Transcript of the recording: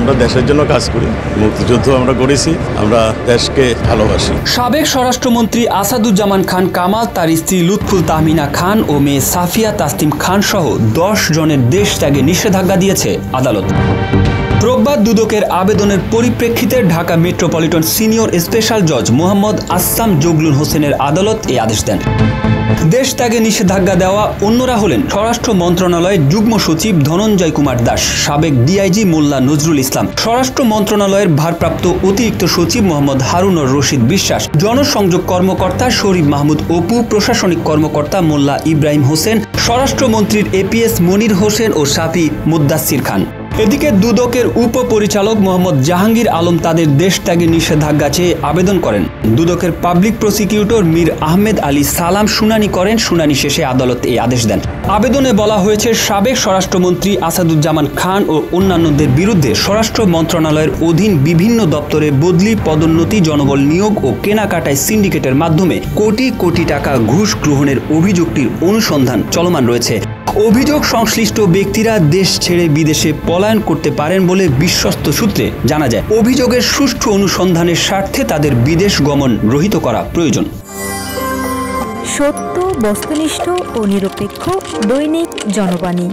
আমরা দেশের জন্য কাজ করি, মুক্তিযুদ্ধ আমরা করেছি, আমরা দেশকে ভালোবাসি। সাবেক স্বরাষ্ট্রমন্ত্রী আসাদুজ্জামান খান কামাল, তার স্ত্রী লুৎফুল তাহমিনা খান ও মেয়ে সাফিয়া তাসলিম খান সহ 10 জনের দেশ ত্যাগে নিষেধাজ্ঞা দিয়েছে আদালত। রোববার দুদকের আবেদনের পরিপ্রেক্ষিতে ঢাকা মেট্রোপলিটন সিনিয়র স্পেশাল জজ মোহাম্মদ আসাম জগলুল হোসেনের আদালত এই আদেশ দেন। দেশ ত্যাগে নিষেধাজ্ঞা দেওয়া অন্যরা হলেন স্বরাষ্ট্র মন্ত্রণালয়ের যুগ্ম সচিব ধনঞ্জয় কুমার দাস, সাবেক ডিআইজি মোল্লা নজরুল ইসলাম, স্বরাষ্ট্র মন্ত্রণালয়ের ভারপ্রাপ্ত অতিরিক্ত সচিব মোহাম্মদ হারুনুর রশিদ বিশ্বাস, জনসংযোগ কর্মকর্তা শরীফ মাহমুদ অপু, প্রশাসনিক কর্মকর্তা মোল্লা ইব্রাহিম হোসেন, স্বরাষ্ট্রমন্ত্রীর এপিএস মনির হোসেন ও সাফি মুদ্দাসির খান। এদিকে দুদকের উপপরিচালক মোহাম্মদ জাহাঙ্গীর আলম তাদের দেশ ত্যাগের নিষেধাজ্ঞা চেয়ে আবেদন করেন। দুদকের পাবলিক প্রসিকিউটর মীর আহমেদ আলী সালাম শুনানি করেন। শুনানি শেষে আদালত এই আদেশ দেন। আবেদনে বলা হয়েছে, সাবেক স্বরাষ্ট্রমন্ত্রী আসাদুজ্জামান খান ও অন্যান্যদের বিরুদ্ধে স্বরাষ্ট্র মন্ত্রণালয়ের অধীন বিভিন্ন দপ্তরে বদলি, পদোন্নতি, জনবল নিয়োগ ও কেনাকাটায় সিন্ডিকেটের মাধ্যমে কোটি কোটি টাকা ঘুষ গ্রহণের অভিযোগটির অনুসন্ধান চলমান রয়েছে। অভিযোগ সংশ্লিষ্ট ব্যক্তিরা দেশ ছেড়ে বিদেশে পলায়ন করতে পারেন বলে বিশ্বস্ত সূত্রে জানা যায়। অভিযোগের সুষ্ঠু অনুসন্ধানের স্বার্থে তাদের বিদেশ গমন রহিত করা প্রয়োজন। সত্য, বস্তুনিষ্ঠ ও নিরপেক্ষ দৈনিক জনবাণী।